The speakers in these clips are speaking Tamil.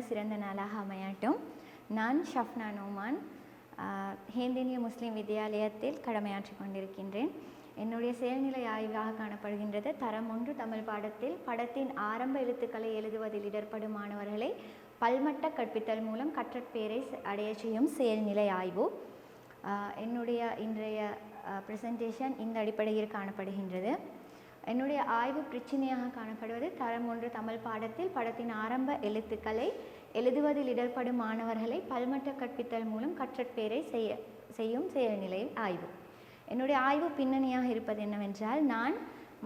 சிறந்த நாளாக அமையட்டும். நான் ஷஃப்னா நோமான் ஹேந்தினிய முஸ்லீம் வித்யாலயத்தில் கடமையாற்றிக் கொண்டிருக்கின்றேன். என்னுடைய செயல்நிலை ஆய்வாக காணப்படுகின்றது. தரம் 1 தமிழ் பாடத்தில் படத்தின் ஆரம்ப எழுத்துக்களை எழுதுவதில் இடர்படும் மாணவர்களை பல்மட்ட கற்பித்தல் மூலம் கற்றற்பேரை அடைய செய்யும் செயல்நிலை ஆய்வு. என்னுடைய இன்றைய ப்ரெசன்டேஷன் இந்த அடிப்படையில் காணப்படுகின்றது. என்னுடைய ஆய்வு பிரச்சனையாக காணப்படுவது தரம் 1 தமிழ் பாடத்தில் படத்தின் ஆரம்ப எழுத்துக்களை எழுதுவதில் இடர்படும் மாணவர்களை பல்மட்ட கற்பித்தல் மூலம் கற்றற்பேரை செய்யும் செயல்நிலை ஆய்வு. என்னுடைய ஆய்வு பின்னணியாக இருப்பது என்னவென்றால், நான்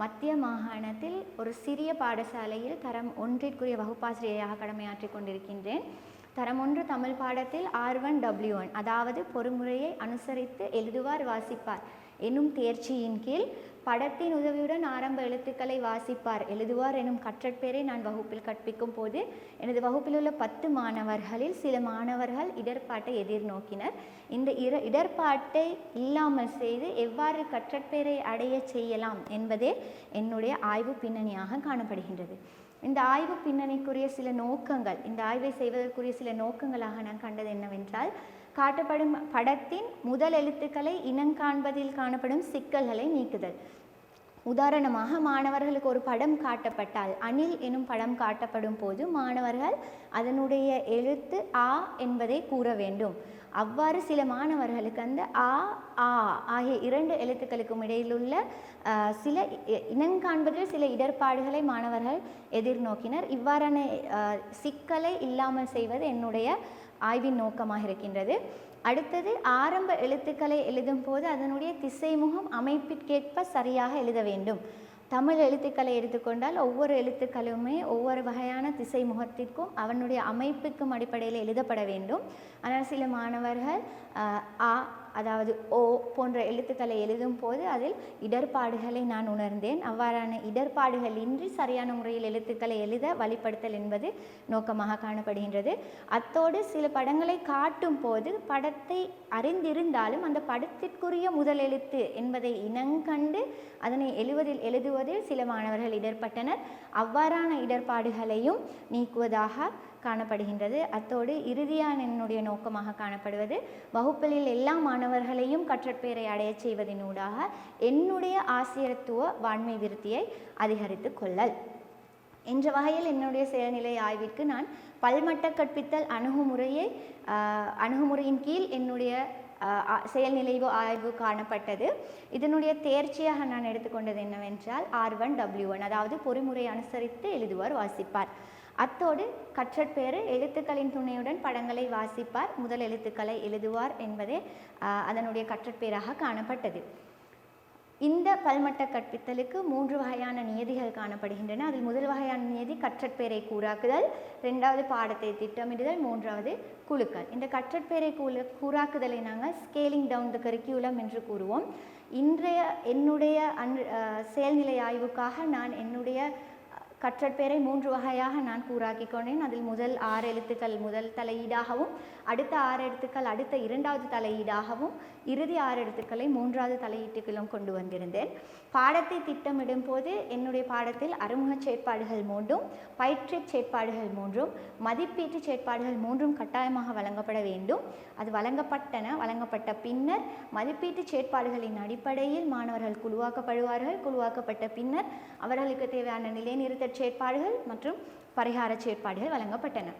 மத்திய மாகாணத்தில் ஒரு சிறிய பாடசாலையில் தரம் 1 வகுப்பாசிரியராக கடமையாற்றிக் கொண்டிருக்கின்றேன். தரம் 1 தமிழ் பாடத்தில் R1W1 அதாவது பொறுமுறையை அனுசரித்து எழுதுவார் வாசிப்பார் என்னும் தேர்ச்சியின் கீழ் படத்தின் உதவியுடன் ஆரம்ப எழுத்துக்களை வாசிப்பார் எழுதுவார் எனும் கற்றற்பேரை நான் வகுப்பில் கற்பிக்கும் போது எனது வகுப்பில் உள்ள 10 மாணவர்களில் சில மாணவர்கள் இடர்பாட்டை எதிர்நோக்கினர். இந்த இடர்பாட்டை இல்லாமல் செய்து எவ்வாறு கற்றற்பேரை அடைய செய்யலாம் என்பதே என்னுடைய ஆய்வு பின்னணியாக காணப்படுகின்றது. இந்த ஆய்வு பின்னணிக்குரிய சில நோக்கங்கள், இந்த ஆய்வை செய்வதற்குரிய சில நோக்கங்களாக நான் கண்டது என்னவென்றால், காட்டப்படும் படத்தின் முதல் எழுத்துக்களை இனங்காண்பதில் காணப்படும் சிக்கல்களை நீக்குதல். உதாரணமாக, மாணவர்களுக்கு ஒரு படம் காட்டப்பட்டால் அணில் எனும் படம் காட்டப்படும் போது மாணவர்கள் அதனுடைய எழுத்து ஆ என்பதை கூற வேண்டும். அவ்வாறு சில மாணவர்களுக்கு அந்த ஆ ஆ ஆகிய 2 எழுத்துக்களுக்கும் இடையிலுள்ள சில இனங்காண்பதில் சில இடர்பாடுகளை மாணவர்கள் எதிர்நோக்கினர். இவ்வாறான சிக்கலை இல்லாமல் செய்வது என்னுடைய ஆய்வின் நோக்கமாக இருக்கின்றது. அடுத்தது, ஆரம்ப எழுத்துக்களை எழுதும் போது அதனுடைய திசைமுகம் அமைப்பிற்கேற்ப சரியாக எழுத வேண்டும். தமிழ் எழுத்துக்களை எடுத்துக்கொண்டால் ஒவ்வொரு எழுத்துக்களுமே ஒவ்வொரு வகையான திசை முகத்திற்கும் அவனுடைய அமைப்புக்கும் அடிப்படையில் எழுதப்பட வேண்டும். ஆனால் சில மாணவர்கள் ஆ அதாவது ஓ போன்ற எழுத்துக்களை எழுதும் போது அதில் இடர்பாடுகளை நான் உணர்ந்தேன். அவ்வாறான இடர்பாடுகள் இன்றி சரியான முறையில் எழுத்துக்களை எழுத வழிப்படுத்தல் என்பது நோக்கமாக காணப்படுகின்றது. அத்தோடு சில படங்களை காட்டும் போது படத்தை அறிந்திருந்தாலும் அந்த படத்திற்குரிய முதல் எழுத்து என்பதை இனங்கண்டு அதனை எழுதுவதில் சில மாணவர்கள் இடர்பட்டனர். அவ்வாறான இடர்பாடுகளையும் நீக்குவதாக காணப்படுகின்றது. அத்தோடு இறுதியான என்னுடைய நோக்கமாக காணப்படுவது, வகுப்பில் எல்லா மாணவர்களையும் கற்றற்பேரை அடைய செய்வதனூடாக என்னுடைய ஆசிரியத்துவ வாண்மை விருத்தியை அதிகரித்து கொள்ளல் என்ற வகையில் என்னுடைய செயல்நிலை ஆய்விற்கு நான் பல்மட்ட கற்பித்தல் அணுகுமுறையின் கீழ் என்னுடைய செயல்நிலைவு ஆய்வு காணப்பட்டது. இதனுடைய தேர்ச்சியாக நான் எடுத்துக்கொண்டது என்னவென்றால் R1W1 அதாவது பொறிமுறை அனுசரித்து எழுதுவார் வாசிப்பார். அத்தோடு கற்றற்பேறு எழுத்துக்களின் துணையுடன் படங்களை வாசிப்பார், முதல் எழுத்துக்களை எழுதுவார் என்பதே அதனுடைய கற்றற்பேராக காணப்பட்டது. இந்த பல்மட்ட கற்பித்தலுக்கு 3 வகையான நியதிகள் காணப்படுகின்றன. அதில் முதல் வகையான நியதி கற்றற்பேரை கூறாக்குதல், 2வது பாடத்தை திட்டமிடுதல், 3வது குழுக்கள். இந்த கற்றற்பேரை கூறாக்குதலை நாங்கள் ஸ்கேலிங் டவுன் த கரிக்குலம் என்று கூறுவோம். இன்றைய என்னுடைய செயல்நிலை ஆய்வுக்காக நான் என்னுடைய கற்றற்பேரை 3 வகையாக நான் கூறாக்கி கொண்டேன். அதில் முதல் 6 எழுத்துக்கள் முதல் தலையீடாகவும், அடுத்த 6 எழுத்துக்கள் அடுத்த 2வது தலையீடாகவும், இறுதி 6 எழுத்துக்களை 3வது தலையீட்டுகளும் கொண்டு வந்திருந்தேன். பாடத்தை திட்டமிடும் போது என்னுடைய பாடத்தில் அறிமுக செயற்பாடுகள் 3ம், பயிற்சி செயற்பாடுகள் 3ம், மதிப்பீட்டு செயற்பாடுகள் 3ம் கட்டாயமாக வழங்கப்பட வேண்டும். அது வழங்கப்பட்ட பின்னர் மதிப்பீட்டு செயற்பாடுகளின் அடிப்படையில் மாணவர்கள் குழுவாக்கப்படுவார்கள். குழுவாக்கப்பட்ட பின்னர் அவர்களுக்கு தேவையான நிலைநிறுத்த செயற்பாடுகள் மற்றும் பரிகார செயற்பாடுகள் வழங்கப்பட்டன.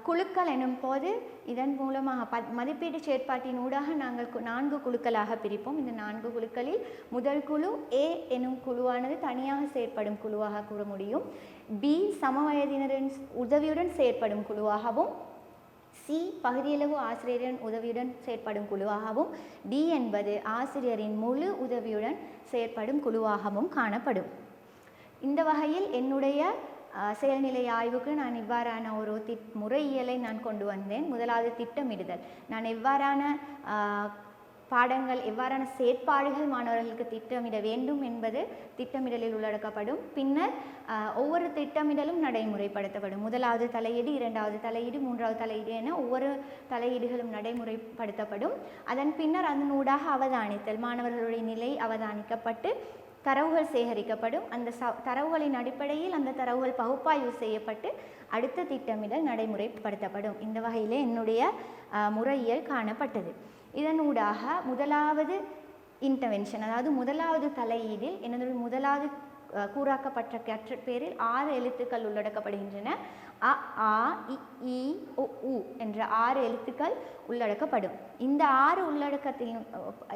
குழுக்கள் எனும் போது இதன் மூலமாக மதிப்பீடு செயற்பாட்டின் ஊடாக நாங்கள் 4 குழுக்களாக பிரிப்போம். இந்த 4 குழுக்களில் முதல் குழு A எனும் குழுவானது தனியாக செயற்படும் குழுவாக கூற முடியும். B சமவயதினரின் உதவியுடன் செயற்படும் குழுவாகவும், C பகுதியளவு ஆசிரியரின் உதவியுடன் செயற்படும் குழுவாகவும், D என்பது ஆசிரியரின் முழு உதவியுடன் செயற்படும் குழுவாகவும் காணப்படும். இந்த வகையில் என்னுடைய செயல்நிலை ஆய்வுக்கு நான் இவ்வாறான ஒரு முறையியலை நான் கொண்டு வந்தேன். முதலாவது திட்டமிடுதல். நான் எவ்வாறான பாடங்கள் எவ்வாறான செயற்பாடுகள் மாணவர்களுக்கு திட்டமிட வேண்டும் என்பது திட்டமிடலில் உள்ளடக்கப்படும். பின்னர் ஒவ்வொரு திட்டமிடலும் நடைமுறைப்படுத்தப்படும். முதலாவது தலையீடு, 2வது தலையீடு, 3வது தலையீடு என ஒவ்வொரு தலையீடுகளும் நடைமுறைப்படுத்தப்படும். அதன் பின்னர் அதனூடாக அவதானித்தல், மாணவர்களுடைய நிலை அவதானிக்கப்பட்டு தரவுகள் சேகரிக்கப்படும். அந்த தரவுகளின் அடிப்படையில் அந்த தரவுகள் பகுப்பாய்வு செய்யப்பட்டு அடுத்த திட்டமிடல் நடைமுறைப்படுத்தப்படும். இந்த வகையிலே என்னுடைய முறையியல் காணப்பட்டது. இதனூடாக முதலாவது இன்டர்வென்ஷன், அதாவது முதலாவது தலையீடில் என்னுடைய முதலாவது கூறாக்கப்பட்ட கற்றற்பேரில் 6 எழுத்துக்கள் உள்ளடக்கப்படுகின்றன. அ, ஆ, இ, ஈ, உ, ஊ என்ற 6 எழுத்துக்கள் உள்ளடக்கப்படும். இந்த 6 உள்ளடக்கத்தில்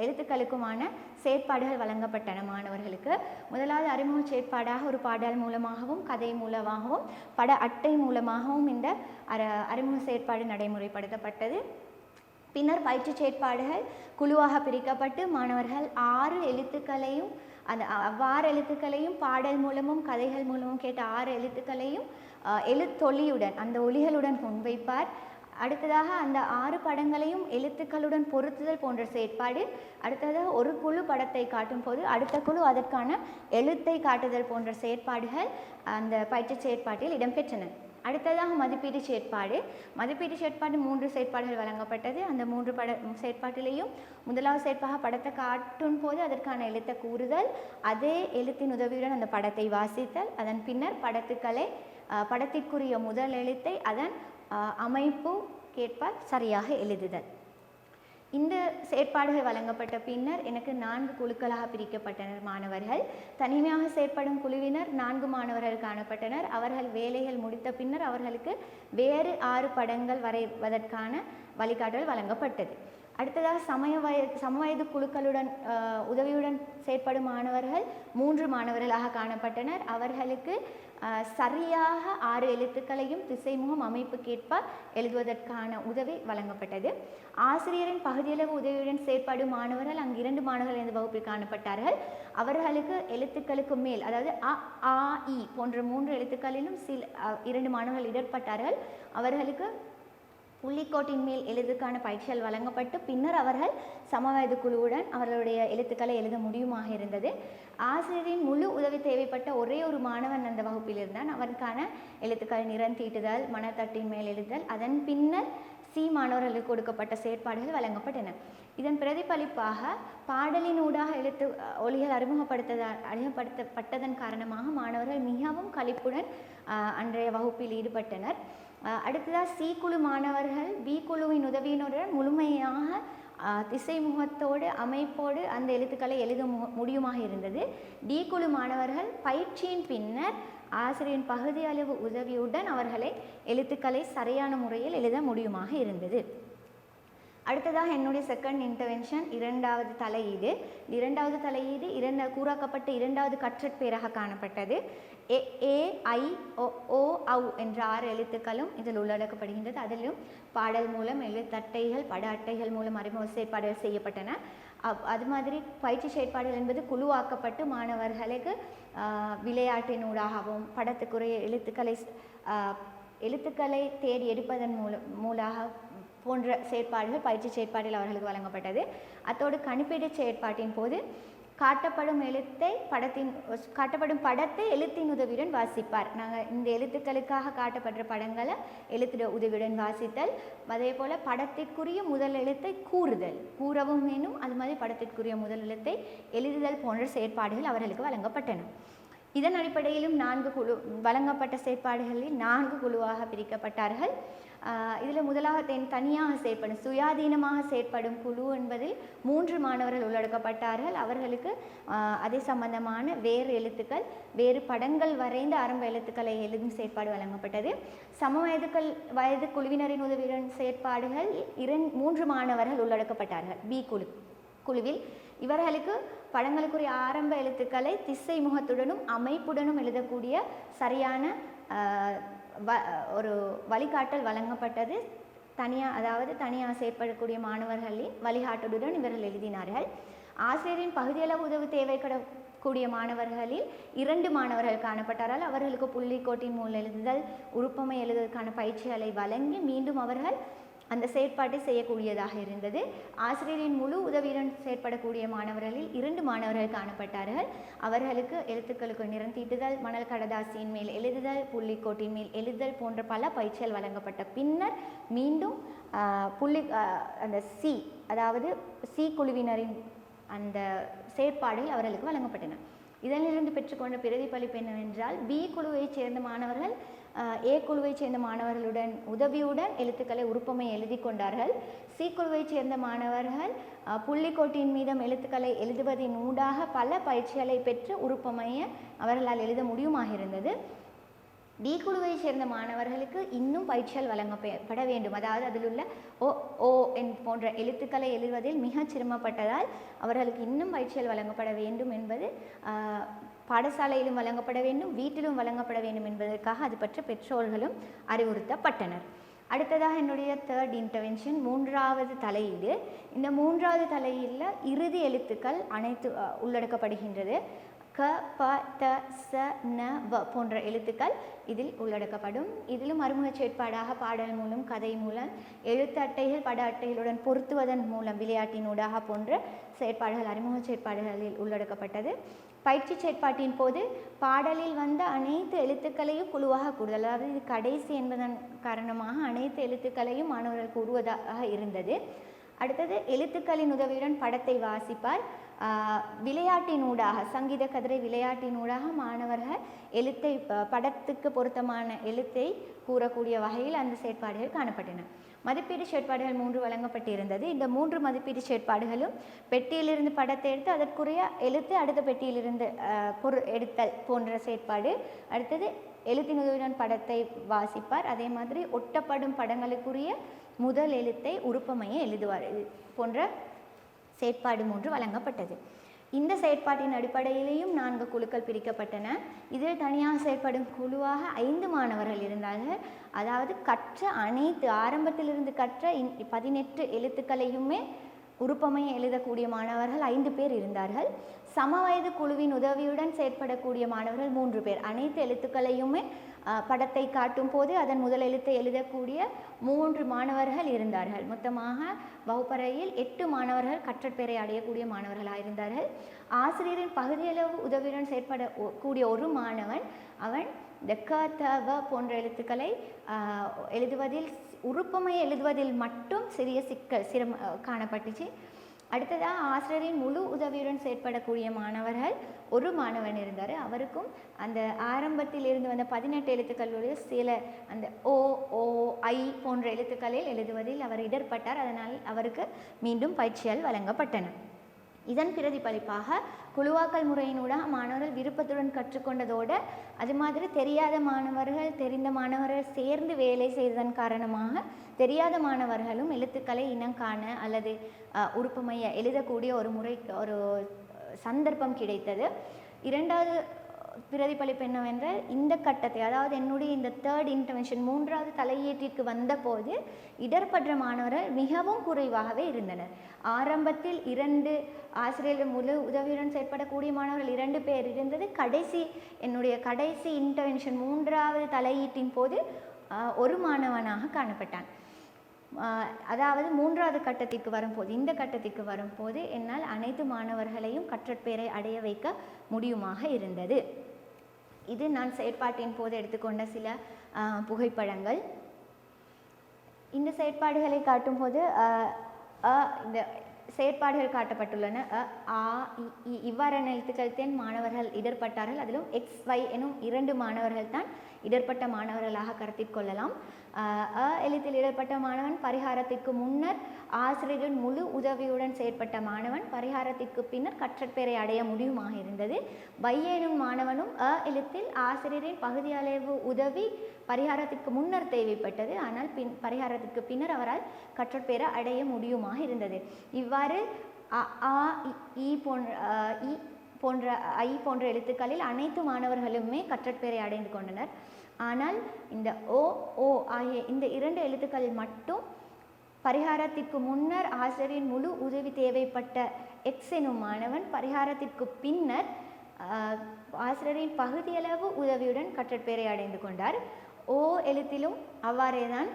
எழுத்துக்களுக்குமான செயற்பாடுகள் வழங்கப்பட்டன மாணவர்களுக்கு. முதலாவது அறிமுக செயற்பாடாக ஒரு பாடல் மூலமாகவும் கதை மூலமாகவும் பட அட்டை மூலமாகவும் இந்த அறிமுக செயற்பாடு நடைமுறைப்படுத்தப்பட்டது. பின்னர் பயிற்சி செயற்பாடுகள் குழுவாக பிரிக்கப்பட்டு மாணவர்கள் 6 எழுத்துக்களையும் அந்த 6 எழுத்துக்களையும் பாடல் மூலமும் கதைகள் மூலமும் கேட்ட 6 எழுத்துக்களையும் எழுத்தொலியுடன் அந்த ஒலிகளுடன் முன்வைப்பார். அடுத்ததாக அந்த 6 படங்களையும் எழுத்துக்களுடன் பொருத்துதல் போன்ற செயற்பாடு. அடுத்ததாக ஒரு குழு படத்தை காட்டும் போது அடுத்த குழு அதற்கான எழுத்தை காட்டுதல் போன்ற செயற்பாடுகள் அந்த பயிற்சி செயற்பாட்டில் இடம்பெற்றன. அடுத்ததாக மதிப்பீட்டு செயற்பாடு. மதிப்பீட்டு செயற்பாடு 3 செயற்பாடுகள் வழங்கப்பட்டது. அந்த 3 செயற்பாட்டிலேயும் முதலாவது செயற்பாக படத்தை காட்டும் போது அதற்கான எழுத்தை கூறுதல், அதே எழுத்தின் உதவியுடன் அந்த படத்தை வாசித்தல், அதன் பின்னர் படத்திற்குரிய முதல் எழுத்தை அதன் அமைப்பு கேட்ப சரியாக எழுதுதல். இந்த செயற்பாடுகள் வழங்கப்பட்ட பின்னர் எனக்கு 4 குழுக்களாக பிரிக்கப்பட்டனர் மாணவர்கள். தனிமையாக செயற்படும் குழுவினர் 4 மாணவர்கள் காணப்பட்டனர். அவர்கள் வேலைகள் முடித்த பின்னர் அவர்களுக்கு வேறு 6 படங்கள் வரைவதற்கான வழிகாட்டல் வழங்கப்பட்டது. அடுத்ததாக சமவயது குழுக்களுடன் உதவியுடன் செயற்படும் மாணவர்கள் 3 மாணவர்களாக காணப்பட்டனர். அவர்களுக்கு சரியாக 6 எழுத்துக்களையும் திசைமுகம் அமைப்புக்கேற்ப எழுதுவதற்கான உதவி வழங்கப்பட்டது. ஆசிரியரின் பகுதியளவு உதவியுடன் செயற்படும் மாணவர்கள் அங்கு 2 மாணவர்கள் இந்த வகுப்பில் காணப்பட்டார்கள். அவர்களுக்கு எழுத்துக்களுக்கு மேல், அதாவது அ, ஆ, இ போன்ற 3 எழுத்துக்களிலும் 2 மாணவர்கள் இடர்பட்டார்கள். அவர்களுக்கு புள்ளிக்கோட்டின் மேல் எழுதுக்கான பயிற்சிகள் வழங்கப்பட்டு பின்னர் அவர்கள் சமவயது குழுவுடன் அவர்களுடைய எழுத்துக்களை எழுத முடியுமாக இருந்தது. ஆசிரியரின் முழு உதவி தேவைப்பட்ட ஒரே ஒரு மாணவன் அந்த வகுப்பில் இருந்தான். அவருக்கான எழுத்துக்களை நிறம் தீட்டுதல், மணத்தட்டின் மேல் எழுதுதல், அதன் பின்னர் மாணவர்களுக்கு கொடுக்கப்பட்ட செயற்பாடுகள் வழங்கப்பட்டன. இதன் பிரதிபலிப்பாக பாடலினூடாக எழுத்து ஒலிகள் அறிமுகப்படுத்தப்பட்டதன் காரணமாக மாணவர்கள் மிகவும் களிப்புடன் அன்றைய வகுப்பில் ஈடுபட்டனர். அடுத்ததாக சி குழு மாணவர்கள் பி குழுவின் உதவியினுடன் முழுமையாக திசைமுகத்தோடு அமைப்போடு அந்த எழுத்துக்களை எழுத முடியுமாக இருந்தது. டி குழு மாணவர்கள் பயிற்சியின் பின்னர் ஆசிரியரின் பகுதி அளவு உதவியுடன் அவர்களை எழுத்துக்களை சரியான முறையில் எழுத முடியுமாக இருந்தது. அடுத்ததாக என்னுடைய செகண்ட் இன்டர்வென்ஷன் இரண்டாவது தலையீடு கூறாக்கப்பட்ட இரண்டாவது கற்றற்பேராக காணப்பட்டது. ஏ ஐ ஓ ஔ என்ற 6 எழுத்துக்களும் இதில் உள்ளடக்கப்படுகின்றது. அதிலும் பாடல் மூலம் எழுத்தட்டைகள் பட அட்டைகள் மூலம் அறிமுக செயற்பாடுகள் செய்யப்பட்டன. அது மாதிரி பயிற்சி செயற்பாடுகள் என்பது குழுவாக்கப்பட்டு மாணவர்களுக்கு விளையாட்டினூடாகவும் படத்துக்குரிய எழுத்துக்களை தேடி எடுப்பதன் மூலமாக போன்ற செயற்பாடுகள் பயிற்சி செயற்பாட்டில் அவர்களுக்கு வழங்கப்பட்டது. அத்தோடு கணிப்பீடு செயற்பாட்டின் போது காட்டப்படும் படத்தை எழுத்தின் உதவியுடன் வாசிப்பார். நாங்கள் இந்த எழுத்துக்களுக்காக காட்டப்படுற படங்களை எழுத்து உதவியுடன் வாசித்தல், அதே போல் படத்திற்குரிய முதல் எழுத்தை கூறவும் வேணும், அது மாதிரி படத்திற்குரிய முதல் எழுத்தை எழுதுதல் போன்ற செயற்பாடுகள் அவர்களுக்கு வழங்கப்பட்டன. இதன் அடிப்படையிலும் 4 குழு வழங்கப்பட்ட செயற்பாடுகளில் 4 குழுவாக பிரிக்கப்பட்டார்கள். இதில் முதலாக தனியாக செயற்படும் சுயாதீனமாக செயற்படும் குழு என்பதில் 3 மாணவர்கள் உள்ளடக்கப்பட்டார்கள். அவர்களுக்கு அதே சம்பந்தமான வேறு எழுத்துக்கள் வேறு படங்கள் வரைந்த ஆரம்ப எழுத்துக்களை எழுதும் செயற்பாடு வழங்கப்பட்டது. வயது குழுவினரின் உதவியுடன் செயற்பாடுகள் 3 மாணவர்கள் உள்ளடக்கப்பட்டார்கள். பி குழுவில் இவர்களுக்கு படங்களுக்குரிய ஆரம்ப எழுத்துக்களை திசை முகத்துடனும் அமைப்புடனும் எழுதக்கூடிய சரியான ஒரு வழிகாட்டல் வழங்கப்பட்டது. தனியாக செயற்படக்கூடிய மாணவர்களின் வழிகாட்டலுடன் இவர்கள் எழுதினார்கள். ஆசிரியரின் பகுதியளவு உதவி தேவைப்படக்கூடிய மாணவர்களில் 2 மாணவர்கள் காணப்பட்டார்கள். அவர்களுக்கு புள்ளிக்கோட்டின் மூலம் எழுதுதல் உறுப்பமை எழுதுவதற்கான பயிற்சிகளை வழங்கி மீண்டும் அவர்கள் அந்த செயற்பாட்டை செய்யக்கூடியதாக இருந்தது. ஆசிரியரின் முழு உதவியுடன் செயற்படக்கூடிய மாணவர்களில் 2 மாணவர்கள் காணப்பட்டார்கள். அவர்களுக்கு எழுத்துக்களுக்கு நிறம் தீட்டுதல், மணல் கடதாசியின் மேல் எழுதுதல், புள்ளிக்கோட்டின் மேல் எழுதுதல் போன்ற பல பயிற்சிகள் வழங்கப்பட்ட பின்னர் மீண்டும் அந்த சி குழுவினரின் அந்த செயற்பாடுகள் அவர்களுக்கு வழங்கப்பட்டன. இதனிலிருந்து பெற்றுக்கொண்ட பிரதிபலிப்பு என்னவென்றால் பி குழுவைச் சேர்ந்த மாணவர்கள் ஏ குழுவைச் சேர்ந்த மாணவர்களுடன் உதவியுடன் எழுத்துக்களை உருப்பமை எழுதி கொண்டார்கள். சி குழுவைச் சேர்ந்த மாணவர்கள் புள்ளிக்கோட்டின் மீதம் எழுத்துக்களை எழுதுவதின் ஊடாக பல பயிற்சிகளை பெற்று உருப்பமையை அவர்களால் எழுத முடியுமாக இருந்தது. டி குழுவை சேர்ந்த மாணவர்களுக்கு இன்னும் பயிற்சிகள் வழங்கப்பட வேண்டும். அதாவது அதில் உள்ள ஓ ஓ போன்ற எழுத்துக்களை எழுதுவதில் மிக சிரமப்பட்டதால் அவர்களுக்கு இன்னும் பயிற்சிகள் வழங்கப்பட வேண்டும் என்பது பாடசாலையிலும் வழங்கப்பட வேண்டும், வீட்டிலும் வழங்கப்பட வேண்டும் என்பதற்காக அது பற்றி பெற்றோர்களும் அறிவுறுத்தப்பட்டனர். அடுத்ததாக என்னுடைய தேர்ட் இன்டர்வென்ஷன், மூன்றாவது தலையீடு. இந்த மூன்றாவது தலையீடில் இறுதி எழுத்துக்கள் அனைத்து உள்ளடக்கப்படுகின்றது. க, ப, த, ச, ந, வ போன்ற எழுத்துக்கள் இதில் உள்ளடக்கப்படும். இதிலும் அறிமுகச் செயற்பாடாக பாடல் மூலம், கதை மூலம், எழுத்து அட்டைகள் பட அட்டைகளுடன் பொருத்துவதன் மூலம், விளையாட்டினூடாக போன்ற செயற்பாடுகள் அறிமுகச் செயற்பாடுகளில் உள்ளடக்கப்பட்டது. பயிற்சி செயற்பாட்டின் போது பாடலில் வந்த அனைத்து எழுத்துக்களையும் குழுவாக கூறுதல், அதாவது இது கடைசி என்பதன் காரணமாக அனைத்து எழுத்துக்களையும் மாணவர்கள் கூறுவதாக இருந்தது. அடுத்தது எழுத்துக்களின் உதவியுடன் படத்தை வாசிப்பார். விளையாட்டினூடாக சங்கீத கதிரை விளையாட்டினூடாக மாணவர்கள் எழுத்தை படத்துக்கு பொருத்தமான எழுத்தை கூறக்கூடிய வகையில் அந்த செயற்பாடுகள் காணப்பட்டன. மதிப்பீடு செயற்பாடுகள் 3 வழங்கப்பட்டிருந்தது. இந்த 3 மதிப்பீடு செயற்பாடுகளும் பெட்டியிலிருந்து படத்தை எடுத்து அதற்குரிய எழுத்து அடுத்த பெட்டியிலிருந்து எடுத்தல் போன்ற செயற்பாடு. அடுத்தது எழுத்தின் உதவியுடன் படத்தை வாசிப்பார். அதே மாதிரி ஒட்டப்படும் படங்களுக்குரிய முதல் எழுத்தை உருப்பமையை எழுதுவார் போன்ற செயற்பாடு 3 வழங்கப்பட்டது. இந்த செயற்பாட்டின் அடிப்படையிலேயும் 4 குழுக்கள் பிரிக்கப்பட்டன. இதில் தனியாக செயற்படும் குழுவாக 5 மாணவர்கள் இருந்தார்கள். அதாவது கற்ற அனைத்து ஆரம்பத்திலிருந்து கற்ற 18 எழுத்துக்களையுமே உருப்பமையை எழுதக்கூடிய மாணவர்கள் 5 பேர் இருந்தார்கள். சமவயது குழுவின் உதவியுடன் செயற்படக்கூடிய மாணவர்கள் 3 பேர். அனைத்து எழுத்துக்களையுமே படத்தை காட்டும் போது அதன் முதல் எழுத்தை எழுதக்கூடிய 3 மாணவர்கள் இருந்தார்கள். மொத்தமாக வகுப்பறையில் 8 மாணவர்கள் கற்றற்பேரை அடையக்கூடிய மாணவர்களாக இருந்தார்கள். ஆசிரியரின் பகுதியளவு உதவியுடன் செயற்படக்கூடிய ஒரு மாணவன் அவன் இந்த க, த, வ போன்ற எழுத்துக்களை எழுதுவதில் உருப்பமையை எழுதுவதில் மட்டும் சிறிய சிரமம் காணப்பட்டுச்சு. அடுத்ததாக ஆசிரியரின் முழு உதவியுடன் செயற்படக்கூடிய மாணவர்கள் ஒரு மாணவன் இருந்தார். அவருக்கும் அந்த ஆரம்பத்தில் இருந்து வந்த 18 எழுத்துக்களுடைய சில அந்த ஓ ஓ ஐ போன்ற எழுத்துக்களில் எழுதுவதில் அவர் இடர்பட்டார். அதனால் அவருக்கு மீண்டும் பயிற்சிகள் வழங்கப்பட்டன. இதன் பிரதிபலிப்பாக குழுவாக்கல் முறையினூடாக மாணவர்கள் விருப்பத்துடன் கற்றுக்கொண்டதோடு அது மாதிரி தெரியாத மாணவர்கள் தெரிந்த மாணவர்கள் சேர்ந்து வேலை செய்ததன் காரணமாக தெரியாத மாணவர்களும் எழுத்துக்களை இனம் காண அல்லது உருப்பமையை எழுதக்கூடிய ஒரு சந்தர்ப்பம் கிடைத்தது. இரண்டாவது பிரதிபலிப்பு என்னவென்றால் இந்த கட்டத்தை, அதாவது என்னுடைய இந்த தேர்ட் இன்டர்வென்ஷன் 3வது தலையீட்டிற்கு வந்தபோது இடர்பற்ற மாணவர்கள் மிகவும் குறைவாகவே இருந்தனர். ஆரம்பத்தில் 2 ஆசிரியர்கள் முழு உதவியுடன் செயற்படக்கூடிய மாணவர்கள் 2 பேர் இருந்தது. என்னுடைய கடைசி இன்டர்வென்ஷன் 3வது தலையீட்டின் போது ஒரு மாணவனாக காணப்பட்டான். அதாவது 3வது கட்டத்திற்கு வரும்போது, இந்த கட்டத்திற்கு வரும்போது என்னால் அனைத்து மாணவர்களையும் கற்றற்பேரை அடைய வைக்க முடியுமாக இருந்தது. இது நான் செயற்பாட்டின் போது எடுத்துக்கொண்ட சில புகைப்படங்கள். இந்த செயற்பாடுகளை காட்டும்போது இந்த செயற்பாடுகள் காட்டப்பட்டுள்ளன. ஆ இவ்வாறான எழுத்துக்கள் மாணவர்கள் இடர்பட்டார்கள். அதிலும் XY எனும் 2 மாணவர்கள் தான் இடர்பட்ட மாணவர்களாக கருத்தில் கொள்ளலாம். எழுத்தில் இடர்பட்ட மாணவன் பரிகாரத்திற்கு முன்னர் ஆசிரியரின் முழு உதவியுடன் செயற்பட்ட மாணவன் பரிகாரத்திற்கு பின்னர் கற்றற்பேரை அடைய முடியுமாக இருந்தது. Y எனும் மாணவனும் எழுத்தில் ஆசிரியரின் பகுதியளவு உதவி பரிகாரத்திற்கு முன்னர் தேவைப்பட்டது. ஆனால் பரிகாரத்திற்கு பின்னர் அவரால் கற்றற்பேரை அடைய முடியுமாக இருந்தது. இவ்வாறு இ போன்ற எழுத்துக்களில் அனைத்து மாணவர்களுமே கற்றற்பேரை அடைந்து கொண்டனர். ஆனால் இந்த ஓ ஓ ஆகிய இந்த 2 எழுத்துக்களில் மட்டும் பரிகாரத்திற்கு முன்னர் ஆசிரியரின் முழு உதவி தேவைப்பட்ட X எனும் மாணவன் பரிகாரத்திற்கு பின்னர் ஆசிரியரின் பகுதியளவு உதவியுடன் கற்றற்பேரை அடைந்து கொண்டார். ஓ எழுத்திலும் அவ்வாறேதான்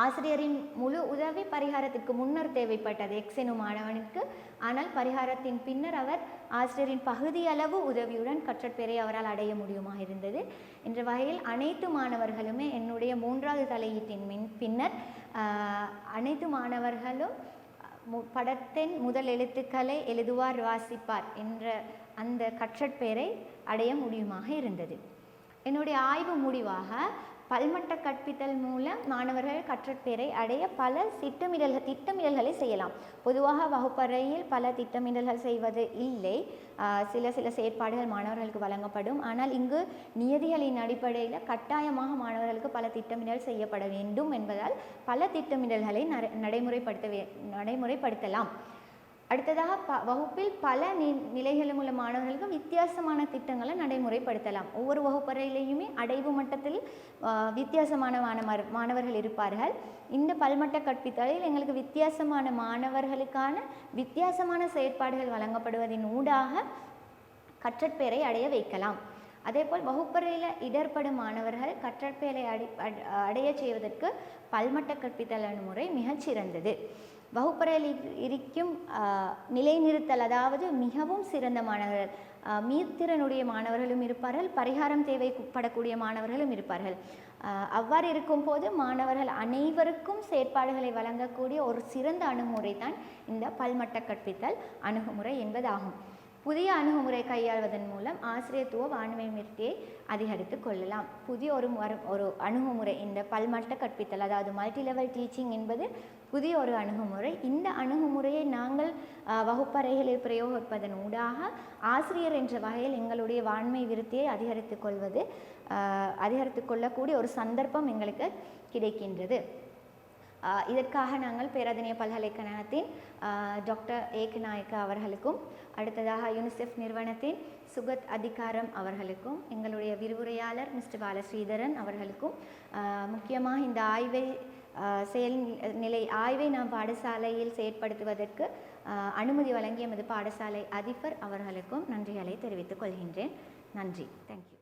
ஆசிரியரின் முழு உதவி பரிகாரத்திற்கு முன்னர் தேவைப்பட்டது X எனும் மாணவனுக்கு. ஆனால் பரிகாரத்தின் பின்னர் அவர் ஆசிரியரின் பகுதியளவு உதவியுடன் கற்றற்பேரை அவரால் அடைய முடியுமாக இருந்தது. என்ற வகையில் அனைத்து மாணவர்களுமே என்னுடைய 3வது தலையீட்டின் பின்னர் அனைத்து மாணவர்களும் படத்தின் முதல் எழுத்துக்களை எழுதுவார் வாசிப்பார் என்ற அந்த கற்றற்பெயரை அடைய முடியுமாக இருந்தது. என்னுடைய ஆய்வு முடிவாக பல்மட்ட கற்பித்தல் மூலம் மாணவர்கள் கற்றற்பெயரை அடைய பல திட்டமிடல்களை செய்யலாம். பொதுவாக வகுப்பறையில் பல திட்டமிடல்கள் செய்வது இல்லை. சில செயற்பாடுகள் மாணவர்களுக்கு வழங்கப்படும். ஆனால் இங்கு நியதிகளின் அடிப்படையில் கட்டாயமாக மாணவர்களுக்கு பல திட்டமிடல் செய்யப்பட வேண்டும் என்பதால் பல திட்டமிடல்களை நடைமுறைப்படுத்தலாம். அடுத்ததாக வகுப்பில் பல நிலைகளும் உள்ள மாணவர்களுக்கு வித்தியாசமான திட்டங்களை நடைமுறைப்படுத்தலாம். ஒவ்வொரு வகுப்பறையிலையுமே அடைவு மட்டத்தில் வித்தியாசமான மாணவர்கள் இருப்பார்கள். இந்த பல்மட்ட கற்பித்தலில் எங்களுக்கு வித்தியாசமான மாணவர்களுக்கான வித்தியாசமான செயற்பாடுகள் வழங்கப்படுவதின் ஊடாக கற்றற்பெயரை அடைய வைக்கலாம். அதேபோல் வகுப்பறையில் இடர்படும் மாணவர்கள் கற்றற்பெயரை அடைய செய்வதற்கு பல்மட்ட கற்பித்தல் அணுகுமுறை மிகச்சிறந்தது. வகுப்பறையில் இருக்கும் நிலைநிறுத்தல், அதாவது மிகவும் சிறந்த மாணவர்கள், மீத்திறனுடைய மாணவர்களும் இருப்பார்கள், பரிகாரம் தேவைப்படக்கூடிய மாணவர்களும் இருப்பார்கள். அவ்வாறு இருக்கும்போது மாணவர்கள் அனைவருக்கும் செயற்பாடுகளை வழங்கக்கூடிய ஒரு சிறந்த அணுகுமுறை தான் இந்த பல்மட்ட கற்பித்தல் அணுகுமுறை என்பதாகும். புதிய அணுகுமுறை கையாள்வதன் மூலம் ஆசிரியத்துவ வான்மை மிர்த்தியை அதிகரித்து கொள்ளலாம். புதிய ஒரு அணுகுமுறை இந்த பல்மட்ட கற்பித்தல், அதாவது மல்டி லெவல் டீச்சிங் என்பது புதிய ஒரு அணுகுமுறை. இந்த அணுகுமுறையை நாங்கள் வகுப்பறைகளில் பிரயோகிப்பதன் ஊடாக ஆசிரியர் என்ற வகையில் எங்களுடைய வான்மை விருத்தியை அதிகரித்து கொள்ளக்கூடிய ஒரு சந்தர்ப்பம் எங்களுக்கு கிடைக்கின்றது. இதற்காக நாங்கள் பேராதனிய பல்கலைக்கழகத்தின் டாக்டர் ஏகநாயக்க அவர்களுக்கும், அடுத்ததாக யூனிசெஃப் நிறுவனத்தின் சுகத் அதிகாரம் அவர்களுக்கும், எங்களுடைய விரிவுரையாளர் மிஸ்டர் பாலஸ்ரீதரன் அவர்களுக்கும், முக்கியமாக இந்த செயல்நிலை ஆய்வை நாம் பாடசாலையில் செயற்படுத்துவதற்கு அனுமதி வழங்கிய எமது பாடசாலை அதிபர் அவர்களுக்கும் நன்றிகளை தெரிவித்துக் கொள்கின்றேன். நன்றி. தேங்க்யூ.